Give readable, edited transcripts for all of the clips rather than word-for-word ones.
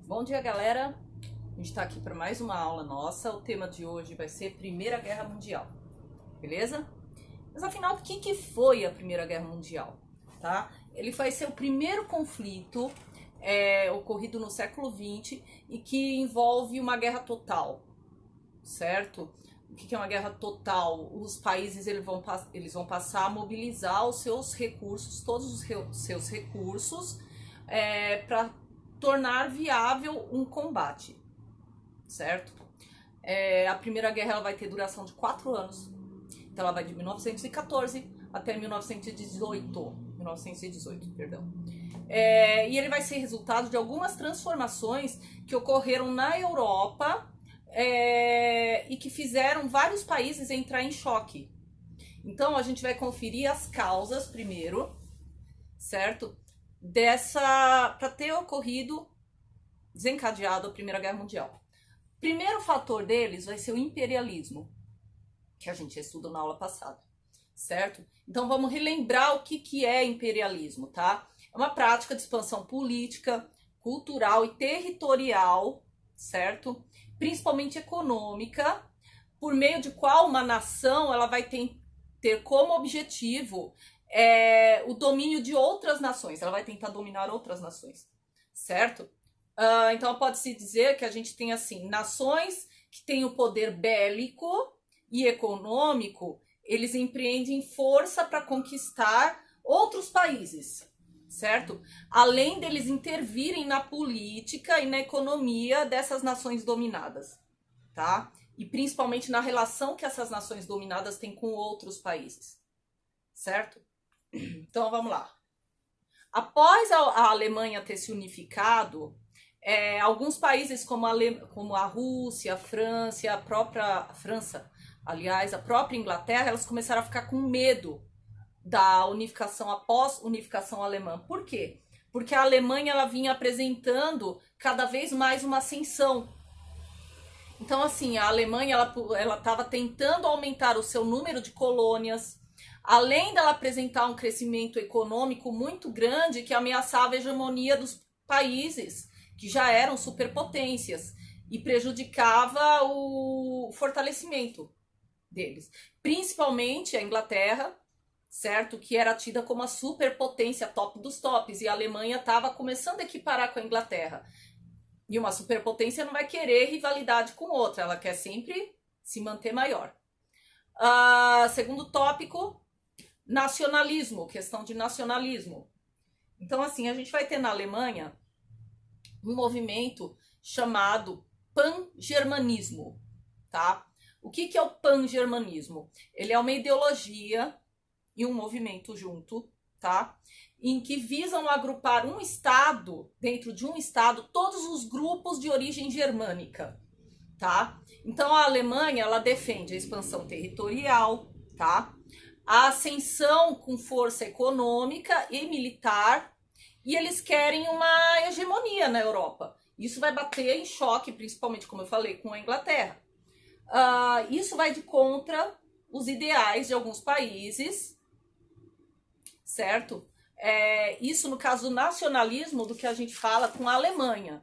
Bom dia, galera! A gente está aqui para mais uma aula nossa. O tema de hoje vai ser Primeira Guerra Mundial, beleza? Mas afinal, o que foi a Primeira Guerra Mundial? Tá? Ele vai ser o primeiro conflito ocorrido no século XX e que envolve uma guerra total, certo? O que é uma guerra total? Os países eles vão passar a mobilizar os seus recursos, todos os seus recursos, para tornar viável um combate, certo? A Primeira Guerra ela vai ter duração de 4 anos, então ela vai de 1914 até 1918, perdão. E ele vai ser resultado de algumas transformações que ocorreram na Europa e que fizeram vários países entrar em choque. Então a gente vai conferir as causas primeiro, certo? Para ter ocorrido, desencadeado a Primeira Guerra Mundial. Primeiro fator deles vai ser o imperialismo, que a gente estudou na aula passada, certo? Então vamos relembrar o que é imperialismo, tá? É uma prática de expansão política, cultural e territorial, certo? Principalmente econômica, por meio de qual uma nação ela vai ter como objetivo o domínio de outras nações. Ela vai tentar dominar outras nações, certo? Então pode-se dizer que a gente tem assim, nações que têm o poder bélico e econômico, eles empreendem força para conquistar outros países, certo? Além deles intervirem na política e na economia dessas nações dominadas, tá? E principalmente na relação que essas nações dominadas têm com outros países, certo? Então vamos lá. Após a Alemanha ter se unificado, alguns países como a Rússia, a França, a própria Inglaterra, elas começaram a ficar com medo da unificação após unificação alemã. Por quê? Porque a Alemanha ela vinha apresentando cada vez mais uma ascensão. Então assim, a Alemanha ela estava tentando aumentar o seu número de colônias, além dela apresentar um crescimento econômico muito grande que ameaçava a hegemonia dos países que já eram superpotências e prejudicava o fortalecimento deles. Principalmente a Inglaterra, certo? Que era tida como a superpotência top dos tops, e a Alemanha estava começando a equiparar com a Inglaterra. E uma superpotência não vai querer rivalidade com outra, ela quer sempre se manter maior. Segundo tópico, nacionalismo, questão de nacionalismo. Então, assim, a gente vai ter na Alemanha um movimento chamado pan-germanismo, tá? O que é o pan-germanismo? Ele é uma ideologia e um movimento junto, tá? Em que visam agrupar um estado, dentro de um estado, todos os grupos de origem germânica, tá? Então a Alemanha, ela defende a expansão territorial, tá? A ascensão com força econômica e militar, e eles querem uma hegemonia na Europa. Isso vai bater em choque, principalmente, como eu falei, com a Inglaterra. Isso vai de contra os ideais de alguns países, certo? Isso no caso do nacionalismo, do que a gente fala com a Alemanha,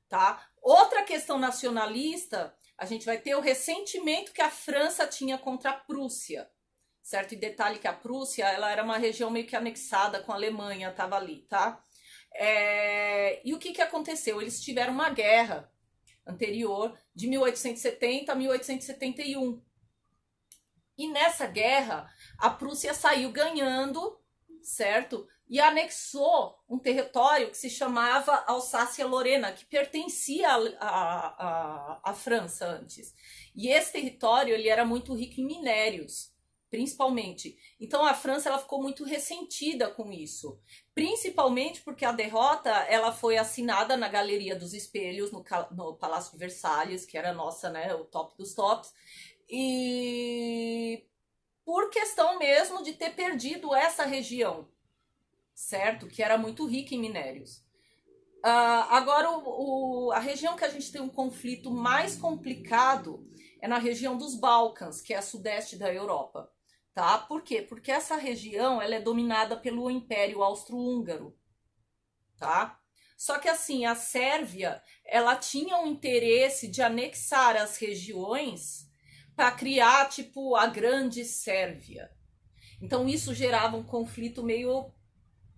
tá? Outra questão nacionalista, a gente vai ter o ressentimento que a França tinha contra a Prússia, certo? E detalhe que a Prússia, ela era uma região meio que anexada com a Alemanha, estava ali, tá? E o que aconteceu? Eles tiveram uma guerra anterior, de 1870 a 1871. E nessa guerra, a Prússia saiu ganhando, certo? E anexou um território que se chamava Alsácia-Lorena, que pertencia à França antes. E esse território ele era muito rico em minérios, principalmente. Então a França ela ficou muito ressentida com isso, principalmente porque a derrota ela foi assinada na Galeria dos Espelhos, no Palácio de Versalhes, que era nossa, né, o top dos tops, e por questão mesmo de ter perdido essa região, certo? Que era muito rica em minérios. Agora, a região que a gente tem um conflito mais complicado é na região dos Balcãs, que é a sudeste da Europa. Tá? Por quê? Porque essa região ela é dominada pelo Império Austro-Húngaro. Tá? Só que assim, a Sérvia, ela tinha um interesse de anexar as regiões para criar, tipo, a Grande Sérvia. Então isso gerava um conflito meio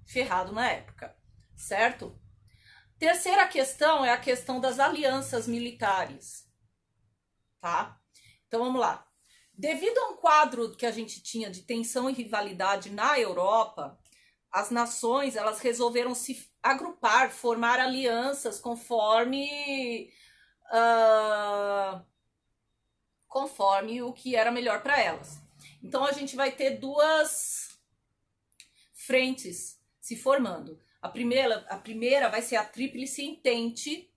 ferrado na época, certo? Terceira questão é a questão das alianças militares, tá? Então vamos lá. Devido a um quadro que a gente tinha de tensão e rivalidade na Europa, as nações elas resolveram se agrupar, formar alianças conforme o que era melhor para elas. Então a gente vai ter duas frentes se formando. A primeira vai ser a Tríplice Entente,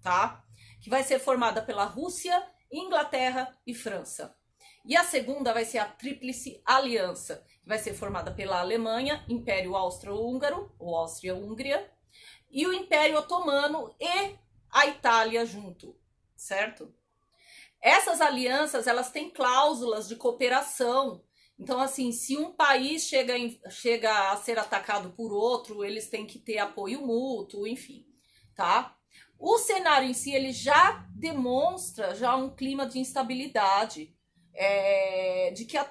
tá? Que vai ser formada pela Rússia, Inglaterra e França. E a segunda vai ser a Tríplice Aliança, que vai ser formada pela Alemanha, Império Austro-Húngaro, ou Áustria-Hungria, e o Império Otomano e a Itália junto, certo? Essas alianças, elas têm cláusulas de cooperação. Então, assim, se um país chega a ser atacado por outro, eles têm que ter apoio mútuo, enfim, tá? O cenário em si, ele já demonstra já um clima de instabilidade, de que a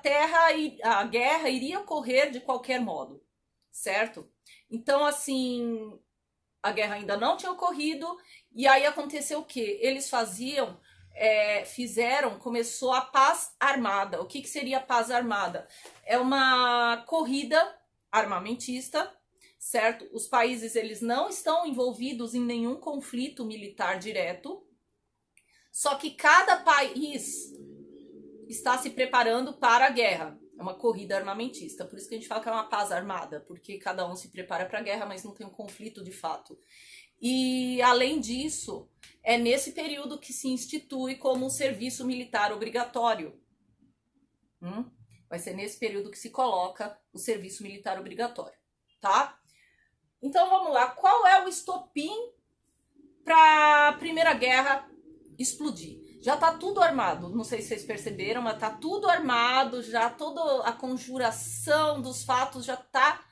guerra iria ocorrer de qualquer modo, certo? Então, assim, a guerra ainda não tinha ocorrido, e aí aconteceu o quê? Eles começou a paz armada. O que seria a paz armada? É uma corrida armamentista, certo? Os países, eles não estão envolvidos em nenhum conflito militar direto, só que cada país está se preparando para a guerra. É uma corrida armamentista. Por isso que a gente fala que é uma paz armada, porque cada um se prepara para a guerra, mas não tem um conflito de fato. E, além disso, é nesse período que se institui como um serviço militar obrigatório. Vai ser nesse período que se coloca o serviço militar obrigatório, tá? Então, vamos lá. Qual é o estopim para a Primeira Guerra explodir? Já tá tudo armado, não sei se vocês perceberam, mas tá tudo armado, já toda a conjuração dos fatos já tá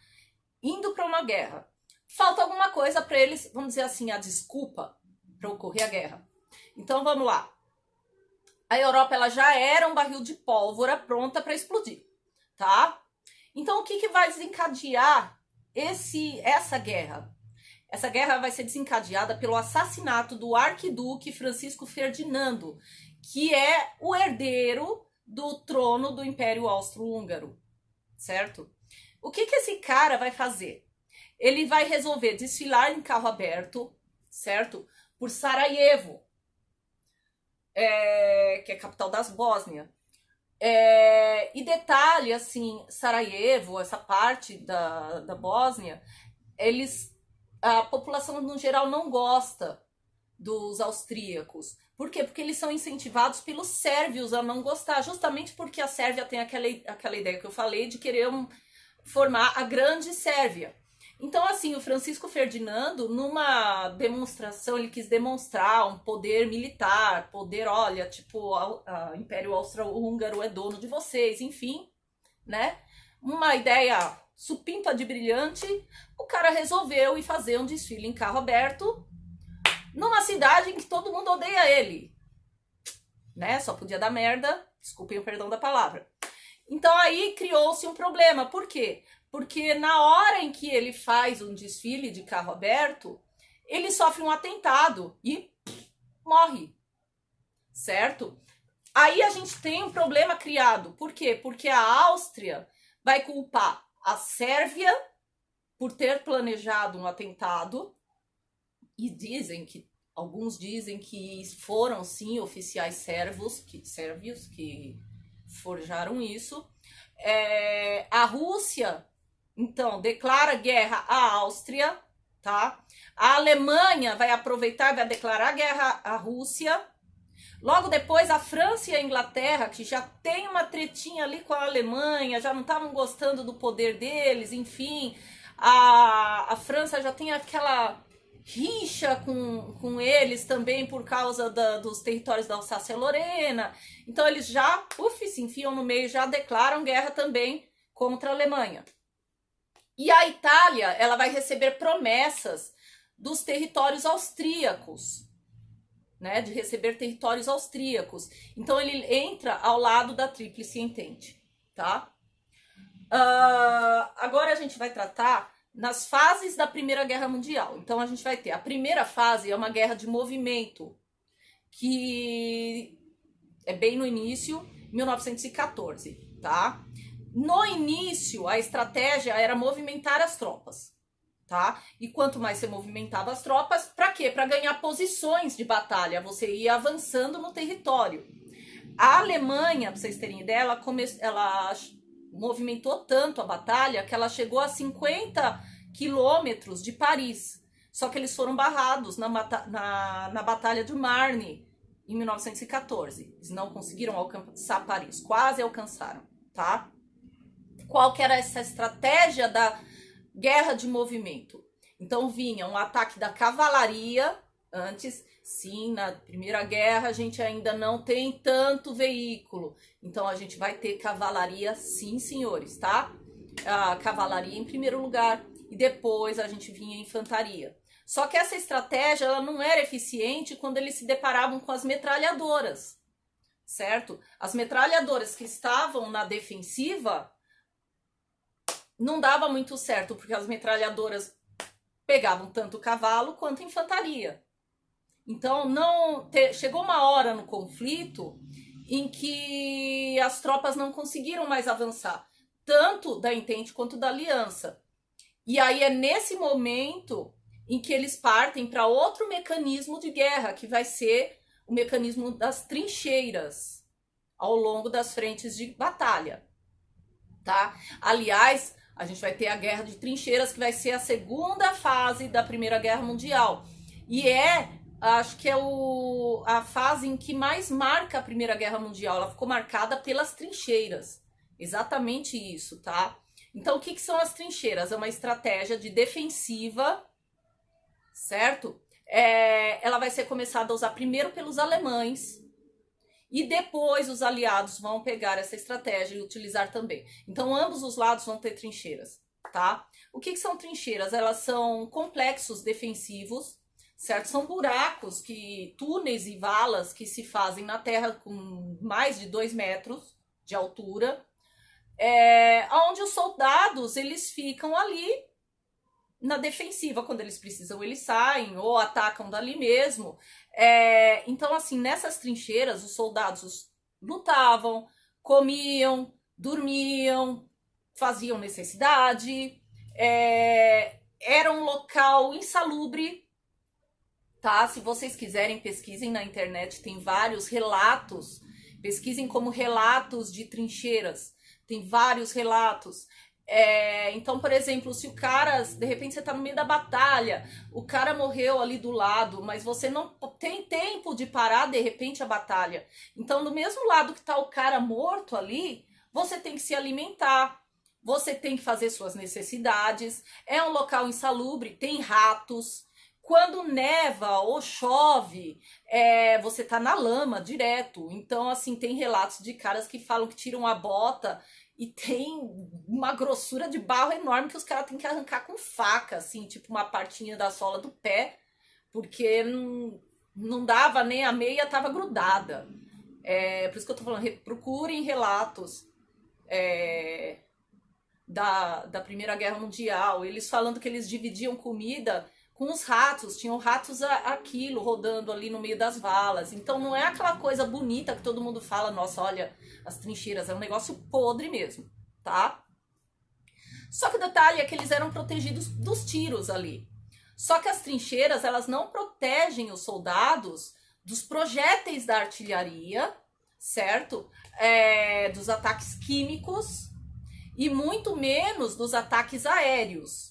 indo para uma guerra. Falta alguma coisa para eles, vamos dizer assim, a desculpa para ocorrer a guerra. Então vamos lá. A Europa, ela já era um barril de pólvora pronta para explodir, tá? Então o que vai desencadear essa guerra? Essa guerra vai ser desencadeada pelo assassinato do arquiduque Francisco Ferdinando, que é o herdeiro do trono do Império Austro-Húngaro, certo? O que esse cara vai fazer? Ele vai resolver desfilar em carro aberto, certo? Por Sarajevo, que é a capital das Bósnia. E detalhe, assim, Sarajevo, essa parte da Bósnia, a população no geral não gosta dos austríacos. Por quê? Porque eles são incentivados pelos sérvios a não gostar, justamente porque a Sérvia tem aquela ideia que eu falei de querer formar a Grande Sérvia. Então, assim, o Francisco Ferdinando, numa demonstração, ele quis demonstrar um poder militar, olha, tipo, o Império Austro-Húngaro é dono de vocês, enfim, né? Uma ideia supimpa de brilhante, o cara resolveu ir fazer um desfile em carro aberto numa cidade em que todo mundo odeia ele, né? Só podia dar merda, desculpem o perdão da palavra. Então aí criou-se um problema. Por quê? Porque na hora em que ele faz um desfile de carro aberto, ele sofre um atentado e morre, certo? Aí a gente tem um problema criado. Por quê? Porque a Áustria vai culpar a Sérvia por ter planejado um atentado, e alguns dizem que foram sim oficiais sérvios que forjaram isso. A Rússia, então, declara guerra à Áustria, tá? A Alemanha vai aproveitar e vai declarar guerra à Rússia. Logo depois, a França e a Inglaterra, que já tem uma tretinha ali com a Alemanha, já não estavam gostando do poder deles, enfim. A França já tem aquela rixa com eles também por causa dos territórios da Alsácia-Lorena. Então, eles já, se enfiam no meio, já declaram guerra também contra a Alemanha. E a Itália, ela vai receber promessas dos territórios austríacos, né, de receber territórios austríacos. Então ele entra ao lado da Tríplice Entente, tá? Agora a gente vai tratar nas fases da Primeira Guerra Mundial. Então a gente vai ter a primeira fase, é uma guerra de movimento, que é bem no início, 1914, tá? No início, a estratégia era movimentar as tropas, tá? E quanto mais você movimentava as tropas, para quê? Para ganhar posições de batalha, você ia avançando no território. A Alemanha, para vocês terem ideia, ela movimentou tanto a batalha que ela chegou a 50 quilômetros de Paris. Só que eles foram barrados na Batalha de Marne, em 1914. Eles não conseguiram alcançar Paris, quase alcançaram, tá? Qual que era essa estratégia da guerra de movimento? Então vinha um ataque da cavalaria antes. Sim, na Primeira Guerra a gente ainda não tem tanto veículo, então a gente vai ter cavalaria, sim, senhores, tá? A cavalaria em primeiro lugar e depois a gente vinha infantaria. Só que essa estratégia ela não era eficiente quando eles se deparavam com as metralhadoras, certo? As metralhadoras que estavam na defensiva não dava muito certo, porque as metralhadoras pegavam tanto o cavalo quanto a infantaria. Então, chegou uma hora no conflito em que as tropas não conseguiram mais avançar, tanto da Entente quanto da Aliança. E aí é nesse momento em que eles partem para outro mecanismo de guerra, que vai ser o mecanismo das trincheiras ao longo das frentes de batalha, tá? Aliás, a gente vai ter a Guerra de Trincheiras, que vai ser a segunda fase da Primeira Guerra Mundial. E acho que é a fase em que mais marca a Primeira Guerra Mundial. Ela ficou marcada pelas trincheiras. Exatamente isso, tá? Então, o que são as trincheiras? É uma estratégia de defensiva, certo? Ela vai ser começada a usar primeiro pelos alemães e depois os aliados vão pegar essa estratégia e utilizar também. Então, ambos os lados vão ter trincheiras, tá? O que são trincheiras? Elas são complexos defensivos, certo? São buracos, túneis e valas que se fazem na terra com mais de 2 metros de altura, onde os soldados eles ficam ali na defensiva. Quando eles precisam, eles saem ou atacam dali mesmo. Então, assim, nessas trincheiras, os soldados lutavam, comiam, dormiam, faziam necessidade. Era um local insalubre, tá? Se vocês quiserem, pesquisem na internet, tem vários relatos. Pesquisem como relatos de trincheiras. Tem vários relatos. Então, por exemplo, se o cara, de repente você tá no meio da batalha, o cara morreu ali do lado, mas você não tem tempo de parar, de repente, a batalha. Então, do mesmo lado que tá o cara morto ali, você tem que se alimentar, você tem que fazer suas necessidades. É um local insalubre, tem ratos. Quando neva ou chove, você tá na lama direto. Então, assim, tem relatos de caras que falam que tiram a bota e tem uma grossura de barro enorme que os caras têm que arrancar com faca, assim, tipo uma partinha da sola do pé, porque não dava, nem a meia tava grudada. Por isso que eu tô falando, procurem relatos da Primeira Guerra Mundial, eles falando que eles dividiam comida com os ratos, tinham ratos a quilo rodando ali no meio das valas. Então não é aquela coisa bonita que todo mundo fala, nossa, olha, as trincheiras, é um negócio podre mesmo, tá? Só que o detalhe é que eles eram protegidos dos tiros ali. Só que as trincheiras, elas não protegem os soldados dos projéteis da artilharia, certo? Dos ataques químicos e muito menos dos ataques aéreos.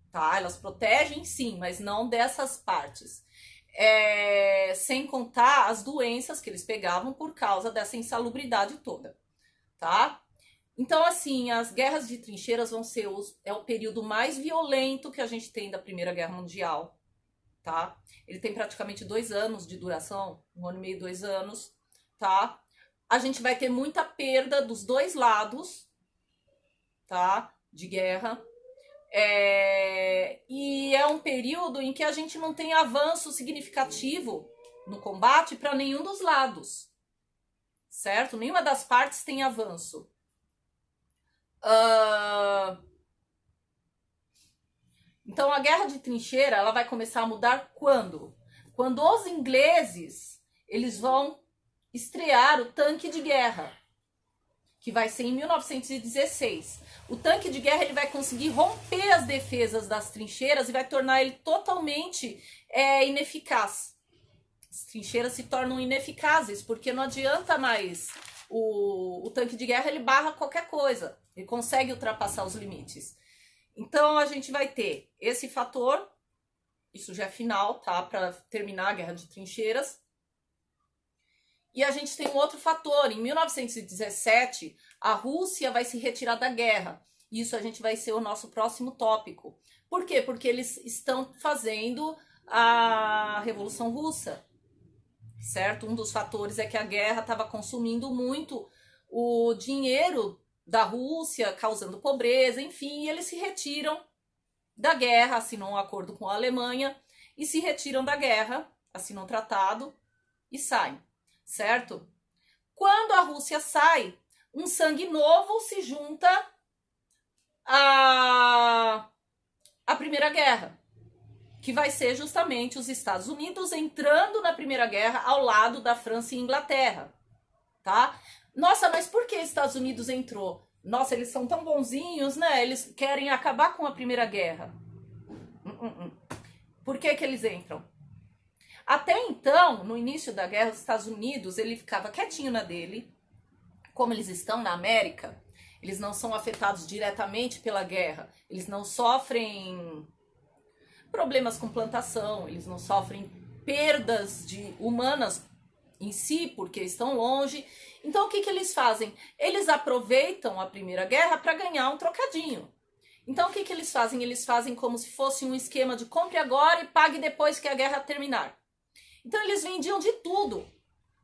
Tá? Elas protegem sim, mas não dessas partes. Sem contar as doenças que eles pegavam por causa dessa insalubridade toda, tá? Então, assim, as guerras de trincheiras vão ser o período mais violento que a gente tem da Primeira Guerra Mundial, tá? Ele tem praticamente 2 anos de duração, 1 ano e meio, 2 anos, tá? A gente vai ter muita perda dos dois lados, tá? De guerra. E é um período em que a gente não tem avanço significativo no combate para nenhum dos lados, certo? Nenhuma das partes tem avanço. Então a guerra de trincheira ela vai começar a mudar quando? Quando os ingleses eles vão estrear o tanque de guerra, que vai ser em 1916. O tanque de guerra ele vai conseguir romper as defesas das trincheiras e vai tornar ele totalmente ineficaz. As trincheiras se tornam ineficazes, porque não adianta mais o tanque de guerra, ele barra qualquer coisa, ele consegue ultrapassar os limites. Então a gente vai ter esse fator, isso já é final, tá? Para terminar a guerra de trincheiras. E a gente tem um outro fator, em 1917, a Rússia vai se retirar da guerra. Isso a gente vai ser o nosso próximo tópico. Por quê? Porque eles estão fazendo a Revolução Russa, certo? Um dos fatores é que a guerra estava consumindo muito o dinheiro da Rússia, causando pobreza, enfim, e eles se retiram da guerra, assinam um acordo com a Alemanha e se retiram da guerra, assinam um tratado e saem, certo? Quando a Rússia sai, um sangue novo se junta à Primeira Guerra, que vai ser justamente os Estados Unidos entrando na Primeira Guerra ao lado da França e Inglaterra, tá? Nossa, mas por que Estados Unidos entrou? Nossa, eles são tão bonzinhos, né? Eles querem acabar com a Primeira Guerra. Por que eles entram? Até então, no início da guerra, os Estados Unidos, ele ficava quietinho na dele. Como eles estão na América, eles não são afetados diretamente pela guerra. Eles não sofrem problemas com plantação, eles não sofrem perdas humanas em si, porque estão longe. Então, o que eles fazem? Eles aproveitam a Primeira Guerra para ganhar um trocadinho. Então, o que eles fazem? Eles fazem como se fosse um esquema de compre agora e pague depois que a guerra terminar. Então, eles vendiam de tudo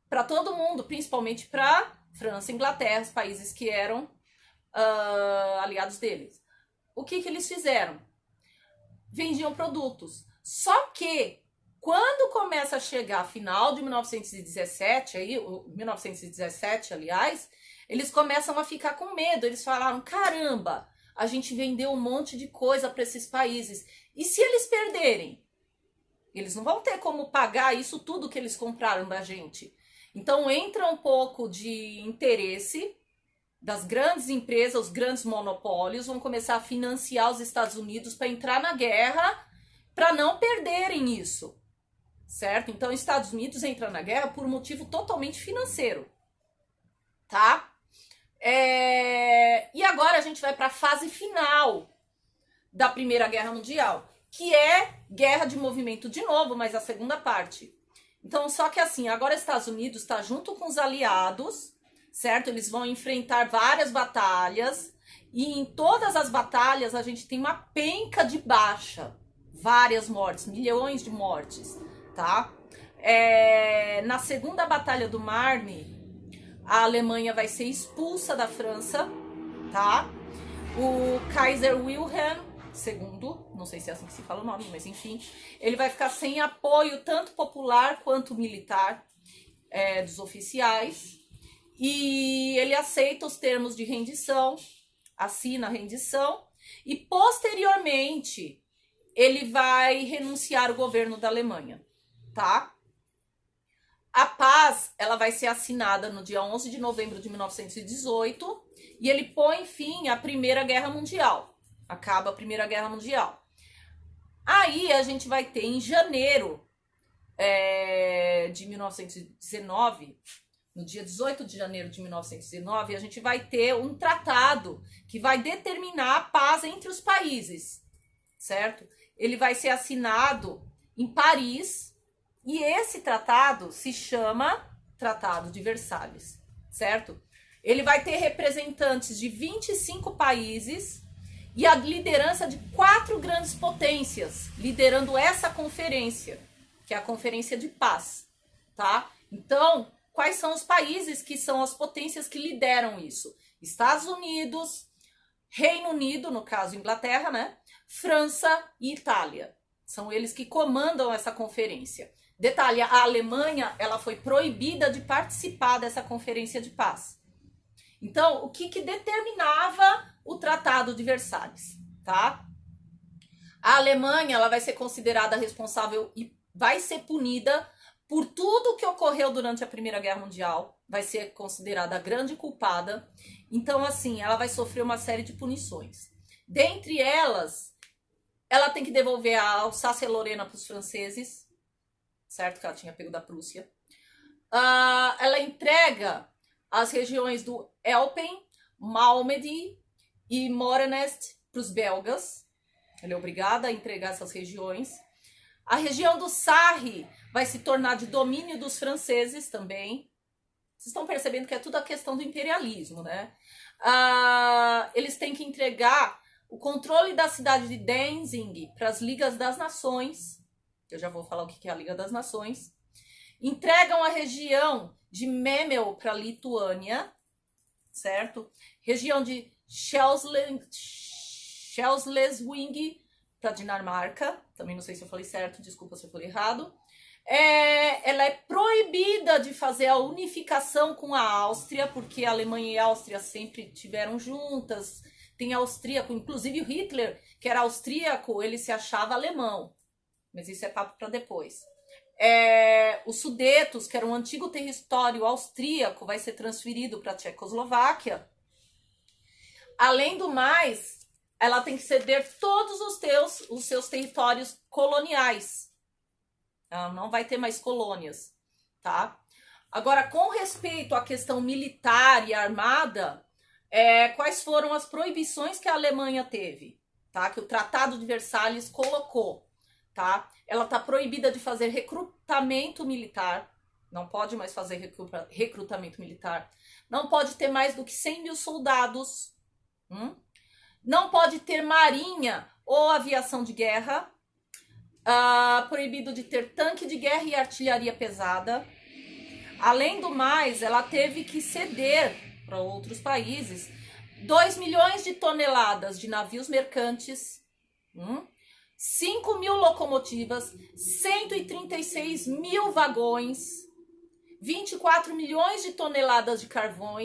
para todo mundo, principalmente para França e Inglaterra, os países que eram aliados deles. O que eles fizeram? Vendiam produtos. Só que, quando começa a chegar final de 1917, 1917, aliás, eles começam a ficar com medo. Eles falaram, caramba, a gente vendeu um monte de coisa para esses países. E se eles perderem? Eles não vão ter como pagar isso tudo que eles compraram da gente. Então entra um pouco de interesse das grandes empresas, os grandes monopólios, vão começar a financiar os Estados Unidos para entrar na guerra, para não perderem isso, certo? Então os Estados Unidos entram na guerra por um motivo totalmente financeiro, tá? E agora a gente vai para a fase final da Primeira Guerra Mundial, que é guerra de movimento de novo, mas a segunda parte. Então, só que assim, agora os Estados Unidos está junto com os aliados, certo? Eles vão enfrentar várias batalhas e em todas as batalhas a gente tem uma penca de baixa, várias mortes, milhões de mortes, tá? Na segunda batalha do Marne, a Alemanha vai ser expulsa da França, tá? O Kaiser Wilhelm II, não sei se é assim que se fala o nome, mas enfim, ele vai ficar sem apoio tanto popular quanto militar dos oficiais, e ele aceita os termos de rendição, assina a rendição, e posteriormente ele vai renunciar ao governo da Alemanha, tá? A paz, ela vai ser assinada no dia 11 de novembro de 1918 e ele põe fim à Primeira Guerra Mundial. Acaba a Primeira Guerra Mundial. Aí a gente vai ter em janeiro de 1919, no dia 18 de janeiro de 1919, a gente vai ter um tratado que vai determinar a paz entre os países, certo? Ele vai ser assinado em Paris e esse tratado se chama Tratado de Versalhes, certo? Ele vai ter representantes de 25 países e a liderança de 4 grandes potências liderando essa conferência, que é a Conferência de Paz, tá? Então, quais são os países que são as potências que lideram isso? Estados Unidos, Reino Unido, no caso Inglaterra, né? França e Itália. São eles que comandam essa conferência. Detalhe, a Alemanha, ela foi proibida de participar dessa conferência de paz. Então, o que determinava o Tratado de Versalhes, tá? A Alemanha, ela vai ser considerada responsável e vai ser punida por tudo que ocorreu durante a Primeira Guerra Mundial, vai ser considerada a grande culpada. Então, assim, ela vai sofrer uma série de punições. Dentre elas, ela tem que devolver a Alsácia-Lorena para os franceses, certo? Que ela tinha pego da Prússia. Ela entrega as regiões do Elpen, Malmedy e Morenest para os belgas. Ela é obrigada a entregar essas regiões. A região do Sarre vai se tornar de domínio dos franceses também. Vocês estão percebendo que é tudo a questão do imperialismo, né? Eles têm que entregar o controle da cidade de Danzig para as Ligas das Nações. Eu já vou falar o que é a Liga das Nações. Entregam a região de Memel para a Lituânia, certo? Região de Schleswig para a Dinamarca. Também não sei se eu falei certo, desculpa se eu falei errado. Ela é proibida de fazer a unificação com a Áustria, porque a Alemanha e a Áustria sempre tiveram juntas. Tem austríaco, inclusive o Hitler, que era austríaco, ele se achava alemão. Mas isso é papo para depois. Os Sudetos, que era um antigo território austríaco, vai ser transferido para a Tchecoslováquia. Além do mais, ela tem que ceder todos os seus territórios coloniais. Ela não vai ter mais colônias, tá? Agora, com respeito à questão militar e armada, quais foram as proibições que a Alemanha teve, tá? Que o Tratado de Versalhes colocou, tá? Ela está proibida de fazer recrutamento militar, não pode mais fazer recrutamento militar, não pode ter mais do que 100 mil soldados, não pode ter marinha ou aviação de guerra, proibido de ter tanque de guerra e artilharia pesada. Além do mais, ela teve que ceder para outros países 2 milhões de toneladas de navios mercantes, 5 mil locomotivas, 136 mil vagões, 24 milhões de toneladas de carvão,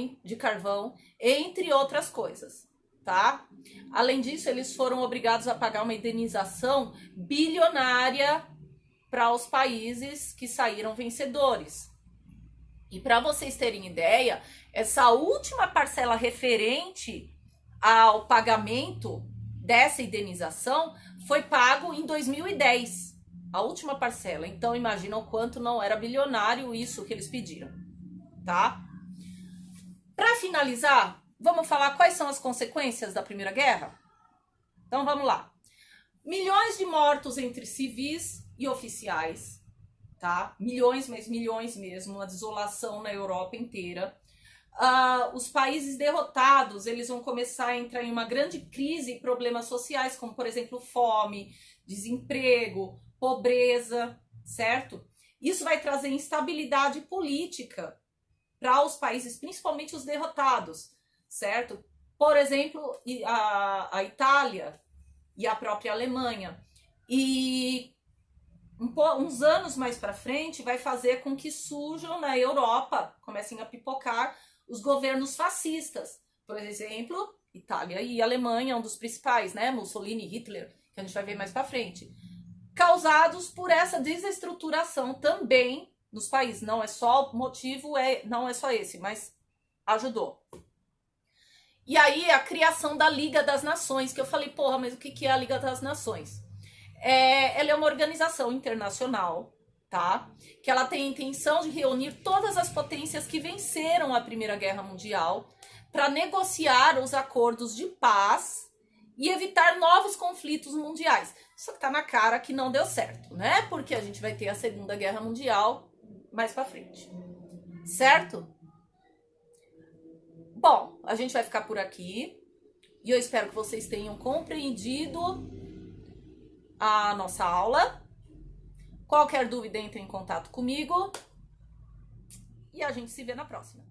entre outras coisas, tá? Além disso, eles foram obrigados a pagar uma indenização bilionária para os países que saíram vencedores. E para vocês terem ideia, essa última parcela referente ao pagamento dessa indenização foi pago em 2010, a última parcela. Então imagina o quanto não era bilionário isso que eles pediram, tá? Para finalizar, vamos falar quais são as consequências da Primeira Guerra? Então vamos lá. Milhões de mortos entre civis e oficiais, tá? Milhões, mas milhões mesmo, uma desolação na Europa inteira. Os países derrotados, eles vão começar a entrar em uma grande crise e problemas sociais, como por exemplo fome, desemprego, pobreza, certo? Isso vai trazer instabilidade política para os países, principalmente os derrotados, certo? Por exemplo, a Itália e a própria Alemanha. E uns anos mais para frente vai fazer com que surjam na Europa, comecem a pipocar os governos fascistas. Por exemplo, Itália e Alemanha, um dos principais, né? Mussolini e Hitler, que a gente vai ver mais para frente. Causados por essa desestruturação também nos países. Não é só o motivo, não é só esse, mas ajudou. E aí a criação da Liga das Nações, que eu falei, porra, mas o que é a Liga das Nações? Ela é uma organização internacional, tá? Que ela tem a intenção de reunir todas as potências que venceram a Primeira Guerra Mundial para negociar os acordos de paz e evitar novos conflitos mundiais. Só que tá na cara que não deu certo, né? Porque a gente vai ter a Segunda Guerra Mundial mais para frente, certo? Bom, a gente vai ficar por aqui e eu espero que vocês tenham compreendido a nossa aula. Qualquer dúvida, entre em contato comigo e a gente se vê na próxima.